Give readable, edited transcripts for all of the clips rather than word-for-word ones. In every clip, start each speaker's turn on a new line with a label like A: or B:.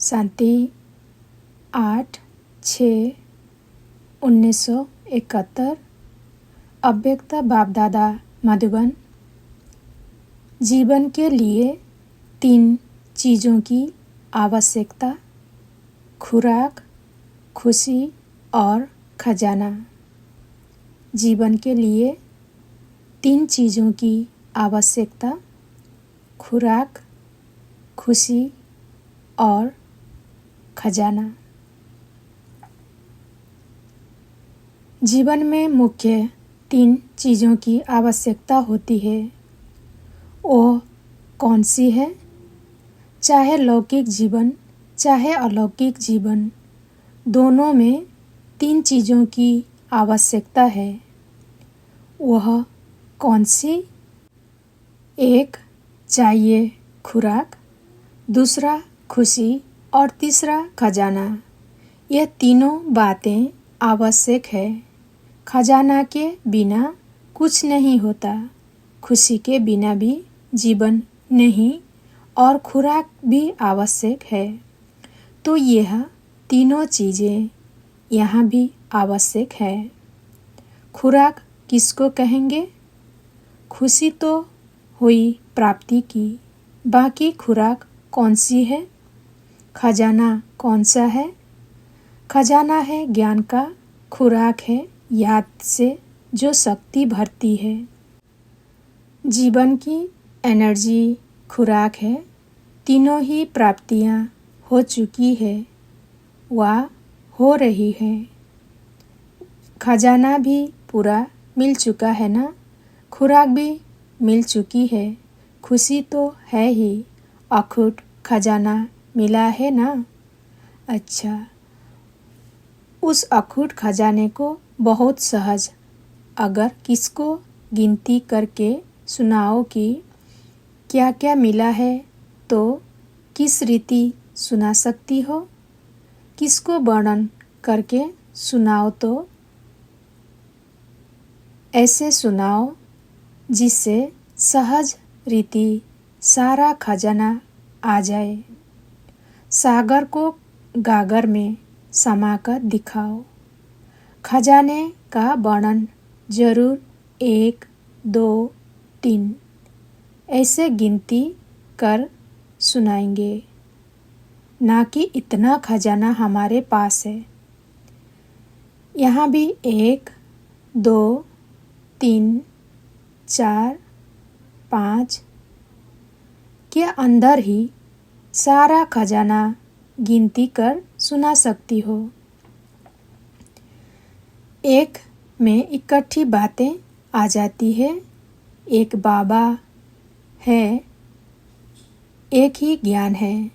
A: शांति 8/6/1971 अव्यक्त बाप दादा मधुबन। जीवन के लिए 3 चीज़ों की आवश्यकता: खुराक, खुशी और खजाना। जीवन के लिए 3 चीज़ों की आवश्यकता: खुराक, खुशी और खजाना। जीवन में मुख्य 3 चीज़ों की आवश्यकता होती है। वह कौन सी है? चाहे लौकिक जीवन चाहे अलौकिक जीवन, दोनों में 3 चीज़ों की आवश्यकता है। वह कौन सी? एक चाहिए खुराक, दूसरा खुशी और तीसरा खजाना। यह तीनों बातें आवश्यक है। खजाना के बिना कुछ नहीं होता, खुशी के बिना भी जीवन नहीं और खुराक भी आवश्यक है। तो यह तीनों चीज़ें यहाँ भी आवश्यक है। खुराक किसको कहेंगे? खुशी तो हुई प्राप्ति की, बाकी खुराक कौन सी है? खजाना कौन सा है? खजाना है ज्ञान का, खुराक है याद से जो शक्ति भरती है। जीवन की एनर्जी खुराक है। तीनों ही प्राप्तियाँ हो चुकी है व हो रही है। खजाना भी पूरा मिल चुका है ना, खुराक भी मिल चुकी है, खुशी तो है ही, अखूट खजाना मिला है ना। अच्छा, उस अखूट खजाने को बहुत सहज अगर किसको गिनती करके सुनाओ कि क्या क्या मिला है, तो किस रीति सुना सकती हो? किसको वर्णन करके सुनाओ तो ऐसे सुनाओ जिससे सहज रीति सारा खजाना आ जाए। सागर को गागर में समाकर दिखाओ। खजाने का वर्णन जरूर 1, 2, 3 ऐसे गिनती कर सुनाएंगे, ना कि इतना खजाना हमारे पास है। यहाँ भी 1, 2, 3, 4, 5 के अंदर ही सारा खजाना गिनती कर सुना सकती हो। एक में इकट्ठी बातें आ जाती है। एक बाबा है, एक ही ज्ञान है।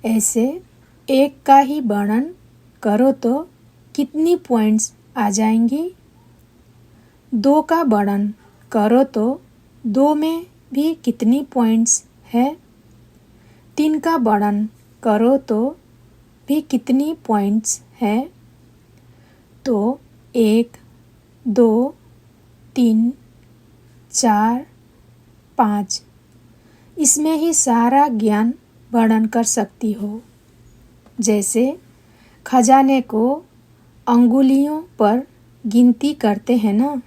A: ऐसे एक का ही वर्णन करो तो कितनी पॉइंट्स आ जाएंगी? 2 का वर्णन करो तो 2 में भी कितनी पॉइंट्स है? 3 का वर्णन करो तो भी कितनी पॉइंट्स है? तो 1, 2, 3, 4, 5 इसमें ही सारा ज्ञान वर्णन कर सकती हो। जैसे खजाने को अंगुलियों पर गिनती करते हैं ना,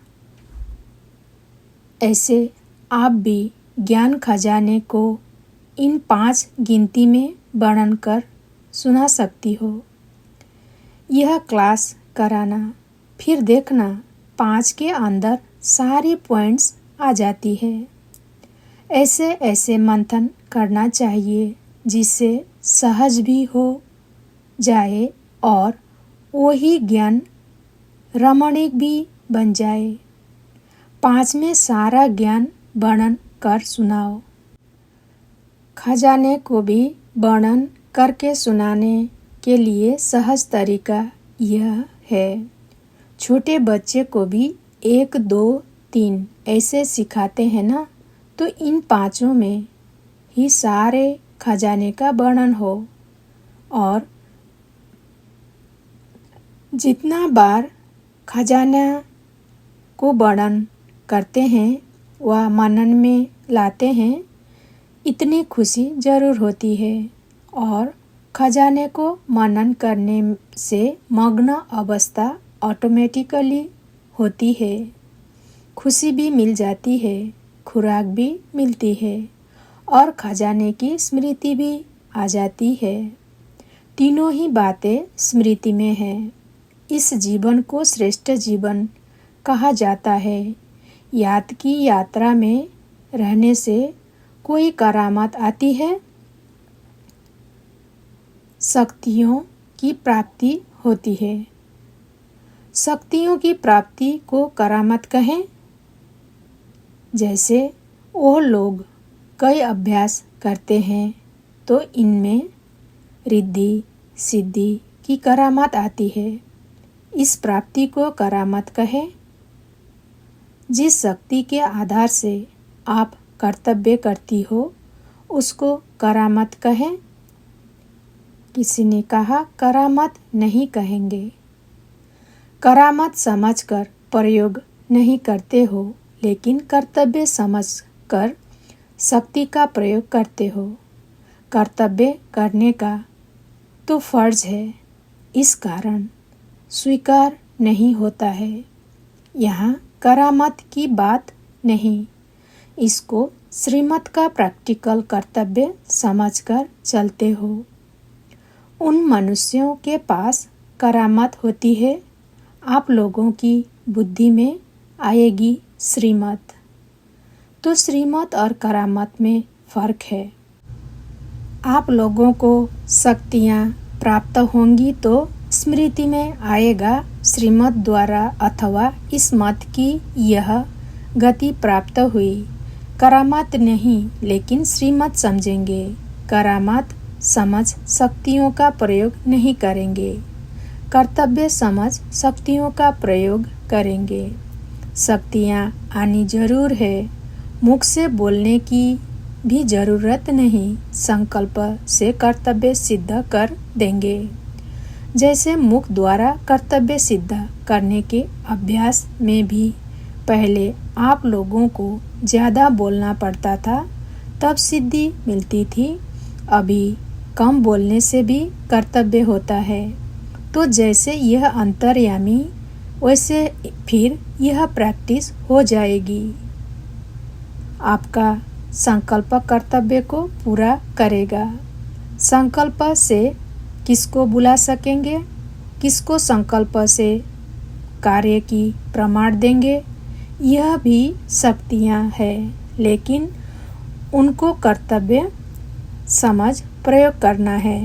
A: ऐसे आप भी ज्ञान खजाने को इन 5 गिनती में वर्णन कर सुना सकती हो। यह क्लास कराना, फिर देखना 5 के अंदर सारी पॉइंट्स आ जाती है। ऐसे ऐसे मंथन करना चाहिए जिससे सहज भी हो जाए और वही ज्ञान रमणीक भी बन जाए। 5 में सारा ज्ञान वर्णन कर सुनाओ। खजाने को भी वर्णन करके सुनाने के लिए सहज तरीका यह है। छोटे बच्चे को भी 1, 2, 3 ऐसे सिखाते हैं ना, तो इन 5 में ही सारे खजाने का वर्णन हो। और जितना बार खजाना को वर्णन करते हैं व मनन में लाते हैं, इतनी खुशी जरूर होती है और खजाने को मनन करने से मग्न अवस्था ऑटोमेटिकली होती है। खुशी भी मिल जाती है, खुराक भी मिलती है और खजाने की स्मृति भी आ जाती है। तीनों ही बातें स्मृति में हैं। इस जीवन को श्रेष्ठ जीवन कहा जाता है। याद की यात्रा में रहने से कोई करामात आती है, शक्तियों की प्राप्ति होती है। शक्तियों की प्राप्ति को करामत कहें। जैसे वो लोग कई अभ्यास करते हैं तो इनमें रिद्धि सिद्धि की करामत आती है। इस प्राप्ति को करामत कहें। जिस शक्ति के आधार से आप कर्तव्य करती हो उसको करामत कहें। किसी ने कहा करामत नहीं कहेंगे। करामत समझकर प्रयोग नहीं करते हो, लेकिन कर्तव्य समझकर शक्ति का प्रयोग करते हो। कर्तव्य करने का तो फर्ज है, इस कारण स्वीकार नहीं होता है। यहाँ करामत की बात नहीं, इसको श्रीमत का प्रैक्टिकल कर्तव्य समझकर चलते हो। उन मनुष्यों के पास करामत होती है, आप लोगों की बुद्धि में आएगी श्रीमत। तो श्रीमत और करामत में फर्क है। आप लोगों को शक्तियाँ प्राप्त होंगी तो स्मृति में आएगा श्रीमत द्वारा अथवा इस मत की यह गति प्राप्त हुई। करामत नहीं, लेकिन श्रीमत समझेंगे। करामत समझ शक्तियों का प्रयोग नहीं करेंगे। कर्तव्य समझ शक्तियों का प्रयोग करेंगे। शक्तियाँ आनी जरूर है, मुख से बोलने की भी जरूरत नहीं। संकल्प से कर्तव्य सिद्ध कर देंगे। जैसे मुख द्वारा कर्तव्य सिद्ध करने के अभ्यास में भी पहले आप लोगों को ज़्यादा बोलना पड़ता था, तब सिद्धि मिलती थी। अभी कम बोलने से भी कर्तव्य होता है। तो जैसे यह अंतर्यामी, वैसे फिर यह प्रैक्टिस हो जाएगी। आपका संकल्प कर्तव्य को पूरा करेगा। संकल्प से किसको बुला सकेंगे, किसको संकल्प से कार्य की प्रमाण देंगे, यह भी शक्तियाँ हैं, लेकिन उनको कर्तव्य समझ प्रयोग करना है।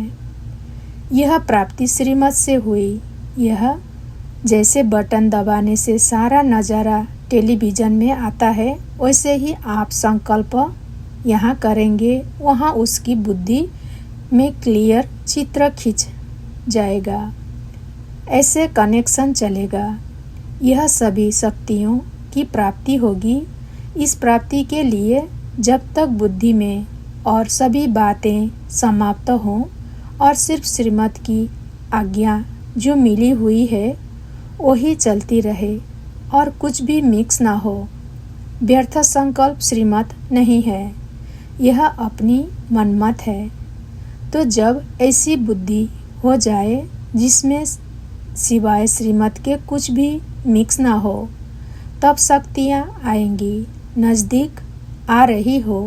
A: यह प्राप्ति श्रीमत से हुई। यह जैसे बटन दबाने से सारा नज़ारा टेलीविज़न में आता है, वैसे ही आप संकल्प यहाँ करेंगे, वहाँ उसकी बुद्धि में क्लियर चित्र खिंच जाएगा। ऐसे कनेक्शन चलेगा। यह सभी शक्तियों की प्राप्ति होगी। इस प्राप्ति के लिए जब तक बुद्धि में और सभी बातें समाप्त हों और सिर्फ श्रीमत की आज्ञा जो मिली हुई है वही चलती रहे और कुछ भी मिक्स ना हो। व्यर्थ संकल्प श्रीमत नहीं है, यह अपनी मनमत है। तो जब ऐसी बुद्धि हो जाए जिसमें सिवाय श्रीमत के कुछ भी मिक्स ना हो, तब शक्तियाँ आएंगी। नज़दीक आ रही हो।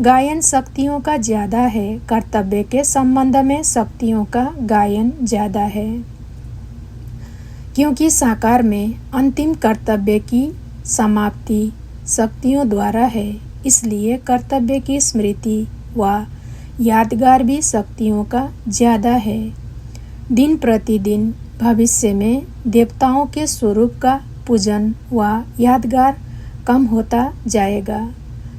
A: गायन शक्तियों का ज़्यादा है, कर्तव्य के संबंध में शक्तियों का गायन ज़्यादा है। क्योंकि साकार में अंतिम कर्तव्य की समाप्ति शक्तियों द्वारा है, इसलिए कर्तव्य की स्मृति व यादगार भी शक्तियों का ज़्यादा है। दिन प्रतिदिन भविष्य में देवताओं के स्वरूप का पूजन व यादगार कम होता जाएगा।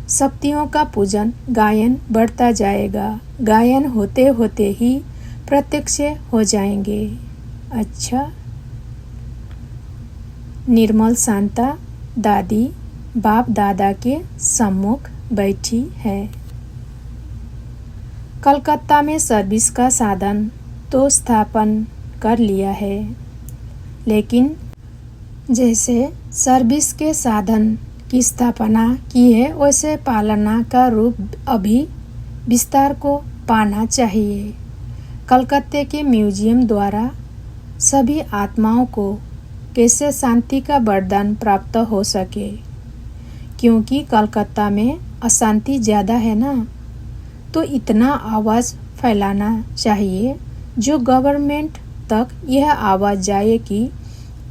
A: शक्तियों का पूजन गायन बढ़ता जाएगा। गायन होते होते ही प्रत्यक्ष हो जाएंगे। अच्छा। निर्मल शांता दादी बाप दादा के सम्मुख बैठी है। कलकत्ता में सर्विस का साधन तो स्थापन कर लिया है, लेकिन जैसे सर्विस के साधन की स्थापना की है, वैसे पालना का रूप अभी विस्तार को पाना चाहिए। कलकत्ते के म्यूजियम द्वारा सभी आत्माओं को कैसे शांति का वरदान प्राप्त हो सके, क्योंकि कलकत्ता में अशांति ज़्यादा है ना, तो इतना आवाज़ फैलाना चाहिए जो गवर्नमेंट तक यह आवाज़ जाए कि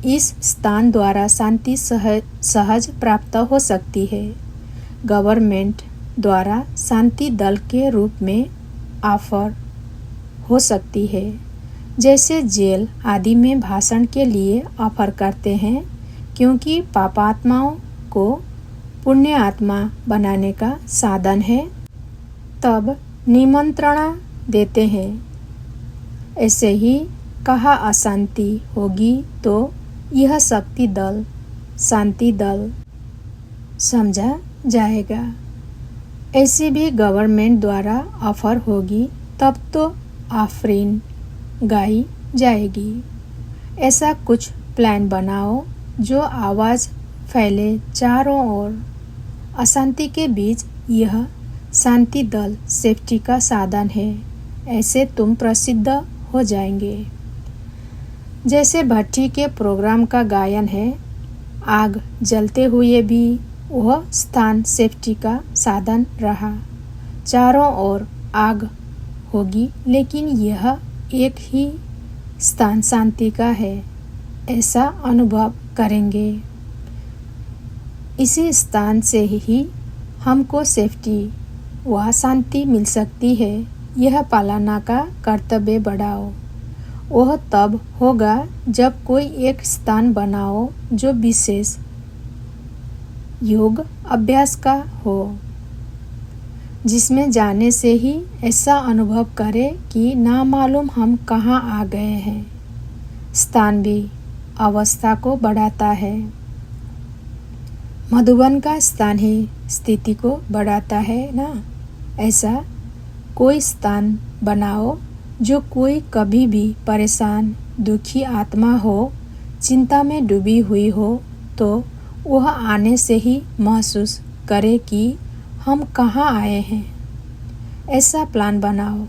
A: इस स्थान द्वारा शांति सहज प्राप्त हो सकती है। गवर्नमेंट द्वारा शांति दल के रूप में ऑफर हो सकती है, जैसे जेल आदि में भाषण के लिए ऑफर करते हैं, क्योंकि पापात्माओं को पुण्य आत्मा बनाने का साधन है, तब निमंत्रणा देते हैं। ऐसे ही कहा अशांति होगी तो यह शक्ति दल शांति दल समझा जाएगा। ऐसी भी गवर्नमेंट द्वारा ऑफर होगी तब तो आफरीन गाई जाएगी। ऐसा कुछ प्लान बनाओ जो आवाज़ फैले चारों ओर। अशांति के बीच यह शांति दल सेफ्टी का साधन है। ऐसे तुम प्रसिद्ध हो जाएंगे। जैसे भट्टी के प्रोग्राम का गायन है, आग जलते हुए भी वह स्थान सेफ्टी का साधन रहा। चारों ओर आग होगी लेकिन यह एक ही स्थान शांति का है, ऐसा अनुभव करेंगे। इसी स्थान से ही हमको सेफ्टी व शांति मिल सकती है। यह पालना का कर्तव्य बढ़ाओ। वह तब होगा जब कोई एक स्थान बनाओ जो विशेष योग अभ्यास का हो, जिसमें जाने से ही ऐसा अनुभव करे कि ना मालूम हम कहाँ आ गए हैं। स्थान भी अवस्था को बढ़ाता है। मधुबन का स्थान ही स्थिति को बढ़ाता है ना। ऐसा कोई स्थान बनाओ जो कोई कभी भी परेशान दुखी आत्मा हो, चिंता में डूबी हुई हो, तो वह आने से ही महसूस करे कि हम कहाँ आए हैं। ऐसा प्लान बनाओ।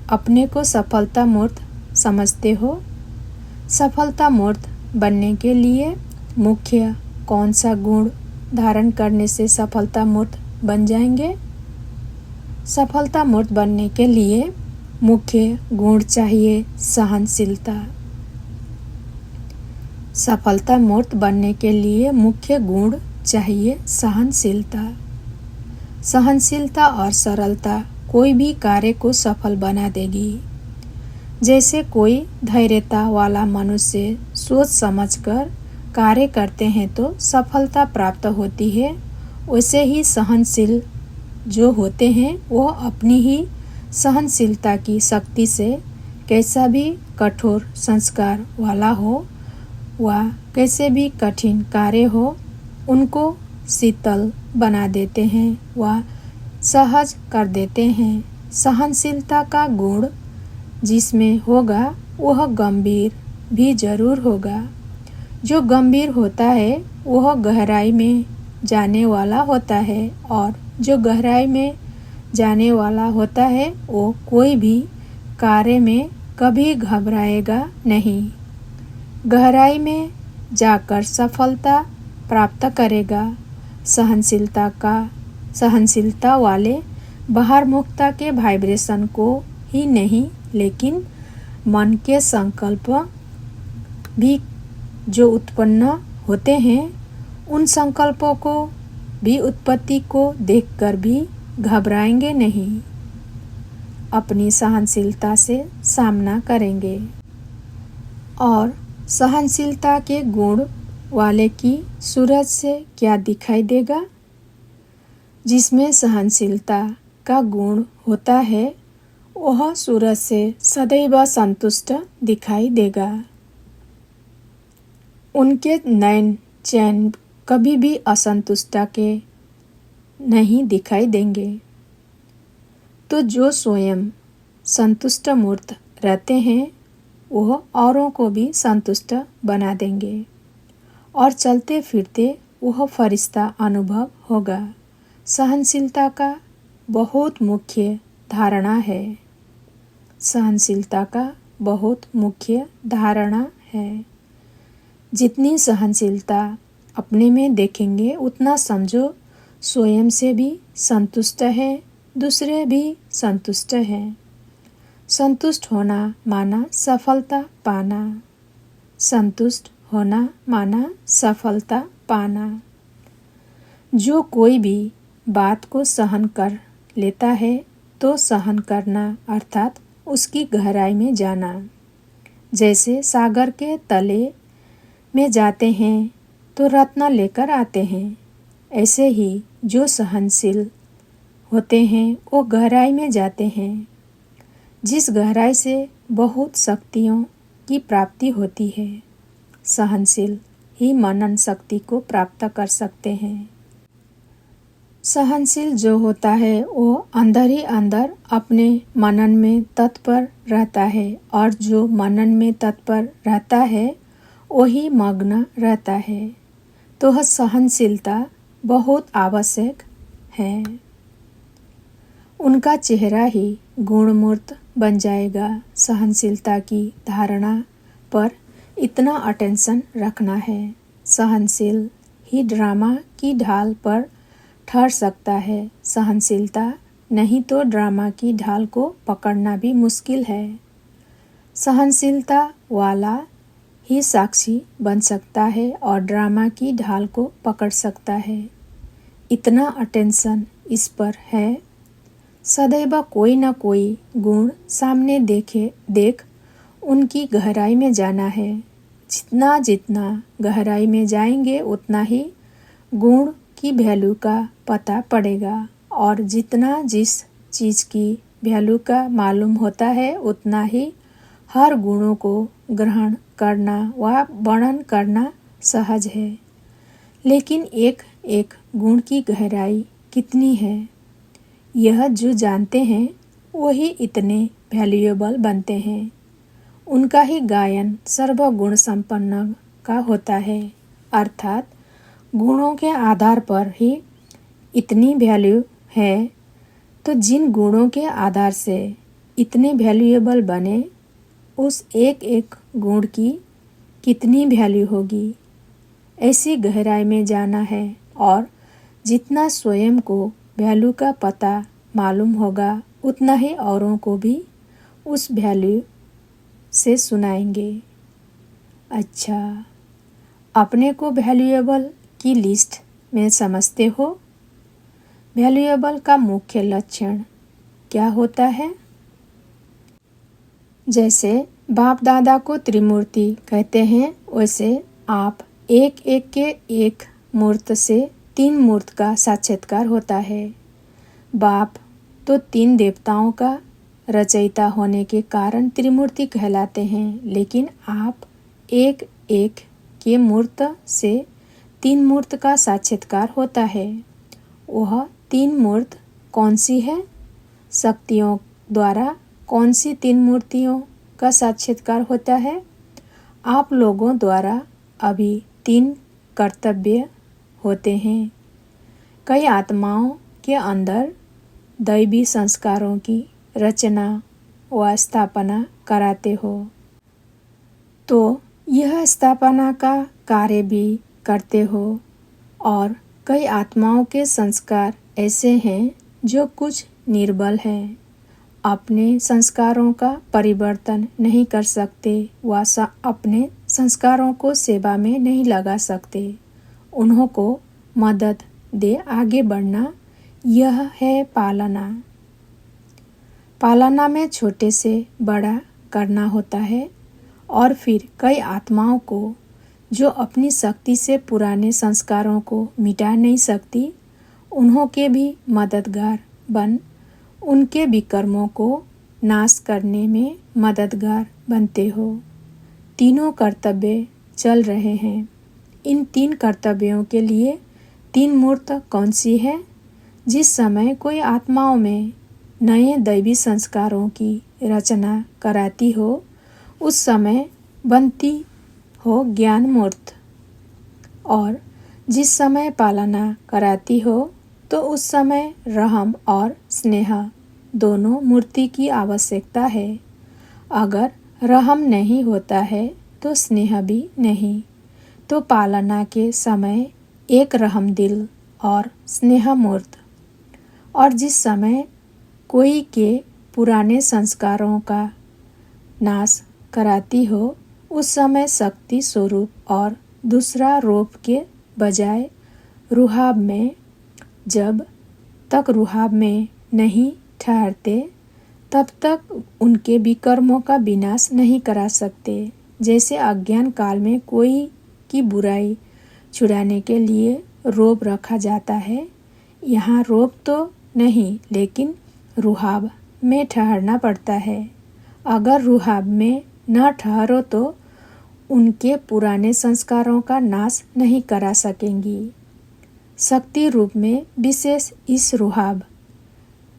A: अपने को सफलता मूर्त समझते हो। सफलता मूर्त बनने के लिए मुख्य कौन सा गुण धारण करने से सफलता मूर्त बन जाएंगे? सफलता मूर्त बनने के लिए मुख्य गुण चाहिए सहनशीलता। सफलता मूर्त बनने के लिए मुख्य गुण चाहिए सहनशीलता। सहनशीलता और सरलता कोई भी कार्य को सफल बना देगी। जैसे कोई धैर्यता वाला मनुष्य सोच समझकर कार्य करते हैं तो सफलता प्राप्त होती है, वैसे ही सहनशील जो होते हैं वो अपनी ही सहनशीलता की शक्ति से कैसा भी कठोर संस्कार वाला हो व कैसे भी कठिन कार्य हो, उनको शीतल बना देते हैं व सहज कर देते हैं। सहनशीलता का गुण जिसमें होगा वह गंभीर भी जरूर होगा। जो गंभीर होता है वह गहराई में जाने वाला होता है, और जो गहराई में जाने वाला होता है वो कोई भी कार्य में कभी घबराएगा नहीं। गहराई में जाकर सफलता प्राप्त करेगा। सहनशीलता वाले बाहर मुक्ता के वाइब्रेशन को ही नहीं, लेकिन मन के संकल्प भी जो उत्पन्न होते हैं, उन संकल्पों को भी उत्पत्ति को देखकर भी घबराएंगे नहीं। अपनी सहनशीलता से सामना करेंगे। और सहनशीलता के गुण वाले की सूरज से क्या दिखाई देगा? जिसमें सहनशीलता का गुण होता है वह सूरज से सदैव संतुष्ट दिखाई देगा। उनके नयन चैन कभी भी असंतुष्टता के नहीं दिखाई देंगे। तो जो स्वयं संतुष्ट मूर्त रहते हैं वह औरों को भी संतुष्ट बना देंगे, और चलते फिरते वह फरिश्ता अनुभव होगा। सहनशीलता का बहुत मुख्य धारणा है। सहनशीलता का बहुत मुख्य धारणा है। जितनी सहनशीलता अपने में देखेंगे उतना समझो स्वयं से भी संतुष्ट है, दूसरे भी संतुष्ट हैं। संतुष्ट होना माना सफलता पाना। संतुष्ट होना माना सफलता पाना। जो कोई भी बात को सहन कर लेता है तो सहन करना अर्थात उसकी गहराई में जाना। जैसे सागर के तले में जाते हैं तो रत्न लेकर आते हैं, ऐसे ही जो सहनशील होते हैं वो गहराई में जाते हैं। जिस गहराई से बहुत शक्तियों की प्राप्ति होती है, सहनशील ही मनन शक्ति को प्राप्त कर सकते हैं। सहनशील जो होता है वो अंदर ही अंदर अपने मनन में तत्पर रहता है और जो मनन में तत्पर रहता है वही मग्न रहता है। तो वह सहनशीलता बहुत आवश्यक है। उनका चेहरा ही गुणमूर्त बन जाएगा। सहनशीलता की धारणा पर इतना अटेंशन रखना है। सहनशील ही ड्रामा की ढाल पर ठहर सकता है। सहनशीलता नहीं तो ड्रामा की ढाल को पकड़ना भी मुश्किल है। सहनशीलता वाला ही साक्षी बन सकता है और ड्रामा की ढाल को पकड़ सकता है। इतना अटेंशन इस पर है। सदैव कोई न कोई गुण सामने देख उनकी गहराई में जाना है। जितना जितना गहराई में जाएंगे उतना ही गुण की वैल्यू का पता पड़ेगा और जितना जिस चीज़ की वैल्यू का मालूम होता है उतना ही हर गुणों को ग्रहण करना व वर्णन करना सहज है। लेकिन एक एक गुण की गहराई कितनी है, यह जो जानते हैं वही इतने वैल्यूएबल बनते हैं। उनका ही गायन सर्वगुण संपन्न का होता है, अर्थात गुणों के आधार पर ही इतनी वैल्यू है। तो जिन गुणों के आधार से इतने वैल्यूएबल बने, उस एक एक गुण की कितनी वैल्यू होगी, ऐसी गहराई में जाना है। और जितना स्वयं को वैल्यू का पता मालूम होगा उतना ही औरों को भी उस वैल्यू से सुनाएंगे। अच्छा, अपने को वैल्यूएबल की लिस्ट में समझते हो? वैल्यूएबल का मुख्य लक्षण क्या होता है? जैसे बाप दादा को त्रिमूर्ति कहते हैं, वैसे आप एक एक के एक मूर्त से तीन मूर्त का साक्षात्कार होता है। बाप तो तीन देवताओं का रचयिता होने के कारण त्रिमूर्ति कहलाते हैं, लेकिन आप एक एक के मूर्त से तीन मूर्त का साक्षात्कार होता है। वह तीन मूर्त कौन सी है? शक्तियों द्वारा कौन सी तीन मूर्तियों का साक्षात्कार होता है? आप लोगों द्वारा अभी तीन कर्तव्य होते हैं। कई आत्माओं के अंदर दैवी संस्कारों की रचना व स्थापना कराते हो, तो यह स्थापना का कार्य भी करते हो। और कई आत्माओं के संस्कार ऐसे हैं जो कुछ निर्बल हैं, अपने संस्कारों का परिवर्तन नहीं कर सकते व अपने संस्कारों को सेवा में नहीं लगा सकते। उन्हों को मदद दे आगे बढ़ना, यह है पालना। पालना में छोटे से बड़ा करना होता है। और फिर कई आत्माओं को जो अपनी शक्ति से पुराने संस्कारों को मिटा नहीं सकती, उन्हों के भी मददगार बन उनके विकर्मों को नाश करने में मददगार बनते हो। तीनों कर्तव्य चल रहे हैं। इन तीन कर्तव्यों के लिए तीन मूर्त कौन सी है? जिस समय कोई आत्माओं में नए दैवी संस्कारों की रचना कराती हो, उस समय बनती हो ज्ञान मूर्त। और जिस समय पालना कराती हो तो उस समय रहम और स्नेह दोनों मूर्ति की आवश्यकता है। अगर रहम नहीं होता है तो स्नेह भी नहीं। तो पालना के समय एक रहम दिल और स्नेह मूर्त, और जिस समय कोई के पुराने संस्कारों का नाश कराती हो उस समय शक्ति स्वरूप और दूसरा रूप के बजाय रुहाब में, जब तक रुहाब में नहीं ठहरते तब तक उनके विकर्मों का विनाश नहीं करा सकते। जैसे अज्ञान काल में कोई की बुराई छुड़ाने के लिए रोब रखा जाता है, यहाँ रोब तो नहीं लेकिन रुहाब में ठहरना पड़ता है। अगर रुहाब में न ठहरो तो उनके पुराने संस्कारों का नाश नहीं करा सकेंगी। शक्ति रूप में विशेष इस रुहाब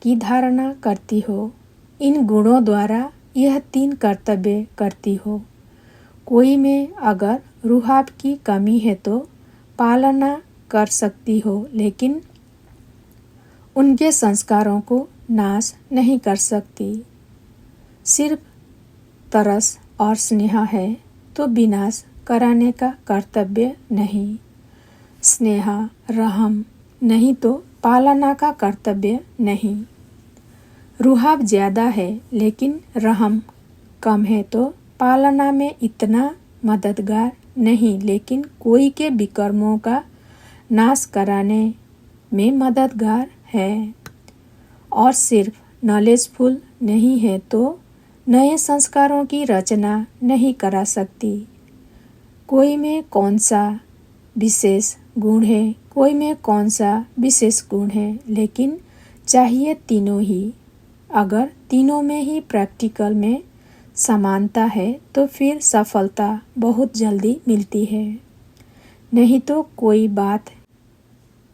A: की धारणा करती हो, इन गुणों द्वारा यह 3 कर्तव्य करती हो। कोई में अगर रुहाब की कमी है तो पालना कर सकती हो लेकिन उनके संस्कारों को नाश नहीं कर सकती। सिर्फ तरस और स्नेह है तो विनाश कराने का कर्तव्य नहीं। स्नेह रहम नहीं तो पालना का कर्तव्य नहीं। रुहाब ज़्यादा है लेकिन रहम कम है तो पालना में इतना मददगार नहीं, लेकिन कोई के विकर्मों का नाश कराने में मददगार है। और सिर्फ नॉलेजफुल नहीं है तो नए संस्कारों की रचना नहीं करा सकती। कोई में कौन सा विशेष गुण है, कोई में कौन सा विशेष गुण है, लेकिन चाहिए तीनों ही। अगर तीनों में ही प्रैक्टिकल में समानता है तो फिर सफलता बहुत जल्दी मिलती है। नहीं तो कोई बात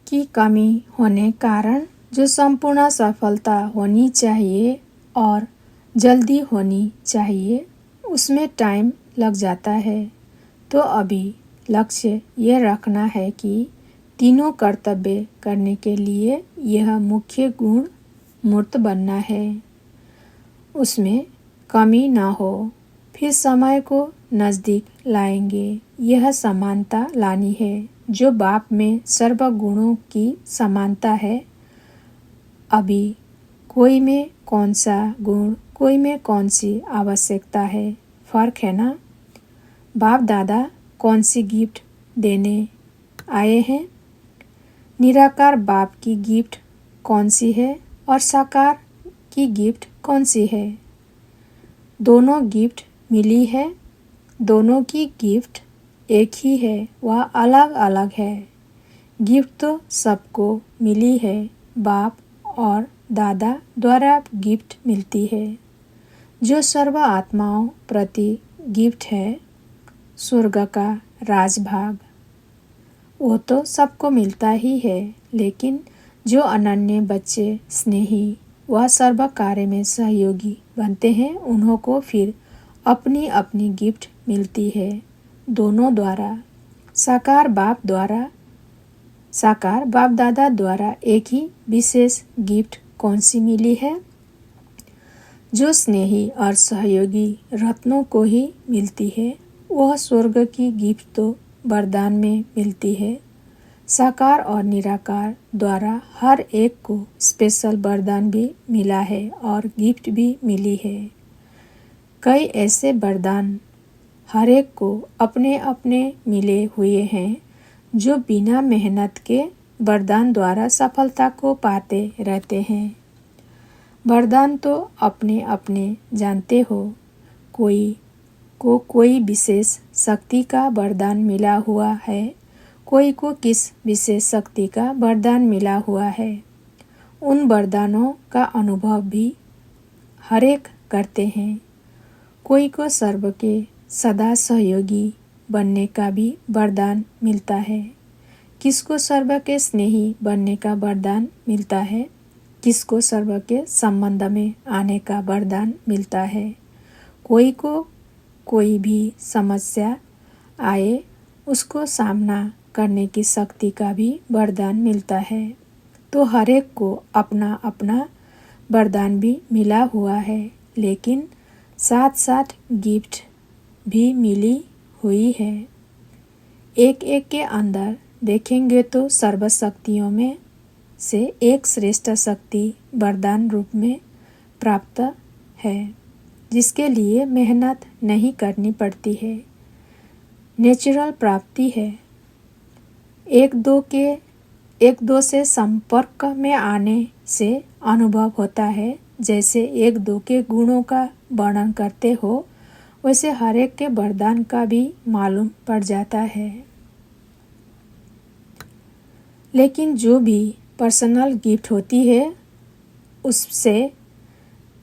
A: की कमी होने कारण जो संपूर्ण सफलता होनी चाहिए और जल्दी होनी चाहिए उसमें टाइम लग जाता है। तो अभी लक्ष्य ये रखना है कि तीनों कर्तव्य करने के लिए यह मुख्य गुण मूर्त बनना है, उसमें कमी ना हो। फिर समय को नज़दीक लाएंगे। यह समानता लानी है। जो बाप में सर्व गुणों की समानता है, अभी कोई में कौन सा गुण, कोई में कौन सी आवश्यकता है, फर्क है ना। बाप दादा कौन सी गिफ्ट देने आए हैं? निराकार बाप की गिफ्ट कौन सी है और साकार की गिफ्ट कौन सी है? दोनों गिफ्ट मिली है। दोनों की गिफ्ट एक ही है, वह अलग अलग है। गिफ्ट तो सबको मिली है। बाप और दादा द्वारा गिफ्ट मिलती है। जो सर्व आत्माओं प्रति गिफ्ट है, स्वर्ग का राजभाग, वो तो सबको मिलता ही है। लेकिन जो अनन्य बच्चे स्नेही व सर्व कार्य में सहयोगी बनते हैं, उन्हों को फिर अपनी अपनी गिफ्ट मिलती है। दोनों द्वारा, साकार बाप दादा द्वारा एक ही विशेष गिफ्ट कौन सी मिली है? जो स्नेही और सहयोगी रत्नों को ही मिलती है। वह स्वर्ग की गिफ्ट तो वरदान में मिलती है। साकार और निराकार द्वारा हर एक को स्पेशल वरदान भी मिला है और गिफ्ट भी मिली है। कई ऐसे वरदान हर एक को अपने अपने मिले हुए हैं जो बिना मेहनत के वरदान द्वारा सफलता को पाते रहते हैं। वरदान तो अपने अपने जानते हो। कोई को कोई विशेष शक्ति का वरदान मिला हुआ है, कोई को किस विशेष शक्ति का वरदान मिला हुआ है। उन वरदानों का अनुभव भी हर एक करते हैं। कोई को सर्व के सदा सहयोगी बनने का भी वरदान मिलता है। किसको सर्व के स्नेही बनने का वरदान मिलता है, किसको सर्व के संबंध में आने का वरदान मिलता है। कोई को कोई भी समस्या आए उसको सामना करने की शक्ति का भी वरदान मिलता है। तो हर एक को अपना अपना वरदान भी मिला हुआ है, लेकिन साथ साथ गिफ्ट भी मिली हुई है। एक एक के अंदर देखेंगे तो सर्वशक्तियों में से एक श्रेष्ठ शक्ति वरदान रूप में प्राप्त है, जिसके लिए मेहनत नहीं करनी पड़ती है, नेचुरल प्राप्ति है। एक दो से संपर्क में आने से अनुभव होता है। जैसे एक दो के गुणों का वर्णन करते हो, वैसे हर एक के वरदान का भी मालूम पड़ जाता है। लेकिन जो भी पर्सनल गिफ्ट होती है, उससे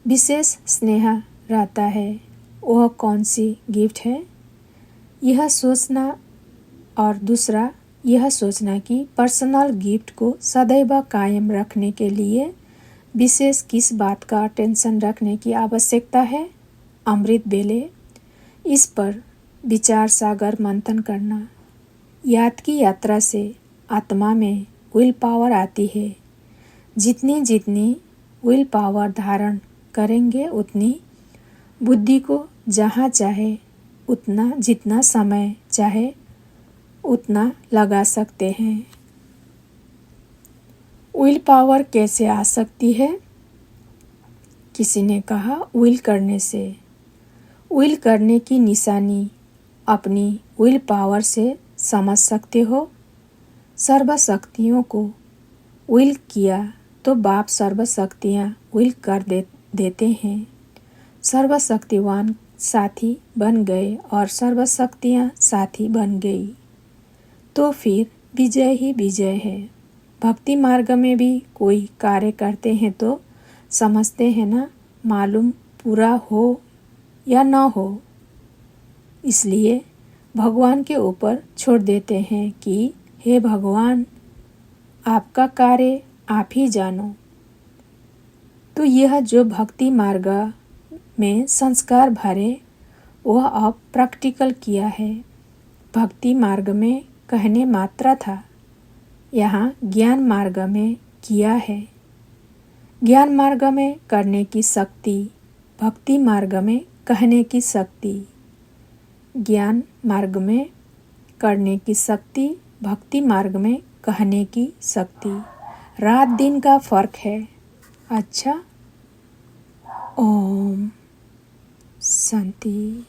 A: विशेष स्नेह रहता है। वह कौन सी गिफ्ट है, यह सोचना, और दूसरा यह सोचना कि पर्सनल गिफ्ट को सदैव कायम रखने के लिए विशेष किस बात का टेंशन रखने की आवश्यकता है। अमृत बेले इस पर विचार सागर मंथन करना। याद की यात्रा से आत्मा में विल पावर आती है। जितनी जितनी विल पावर धारण करेंगे, उतनी बुद्धि को जहाँ चाहे उतना, जितना समय चाहे उतना लगा सकते हैं। विल पावर कैसे आ सकती है? किसी ने कहा, विल करने से। विल करने की निशानी अपनी विल पावर से समझ सकते हो। सर्वशक्तियों को विल किया तो बाप सर्वशक्तियाँ विल कर देते हैं। सर्वशक्तिवान साथी बन गए और सर्वशक्तियाँ साथी बन गई, तो फिर विजय ही विजय है। भक्ति मार्ग में भी कोई कार्य करते हैं तो समझते हैं ना, मालूम पूरा हो या ना हो, इसलिए भगवान के ऊपर छोड़ देते हैं कि हे भगवान, आपका कार्य आप ही जानो। तो यह जो भक्ति मार्ग में संस्कार भरे, वह अब प्रैक्टिकल किया है। भक्ति मार्ग में कहने मात्र था, यहाँ ज्ञान मार्ग में किया है। ज्ञान मार्ग में करने की शक्ति, भक्ति मार्ग में कहने की शक्ति। ज्ञान मार्ग में करने की शक्ति, भक्ति मार्ग में कहने की शक्ति। रात दिन का फर्क है। अच्छा, ओम शांति।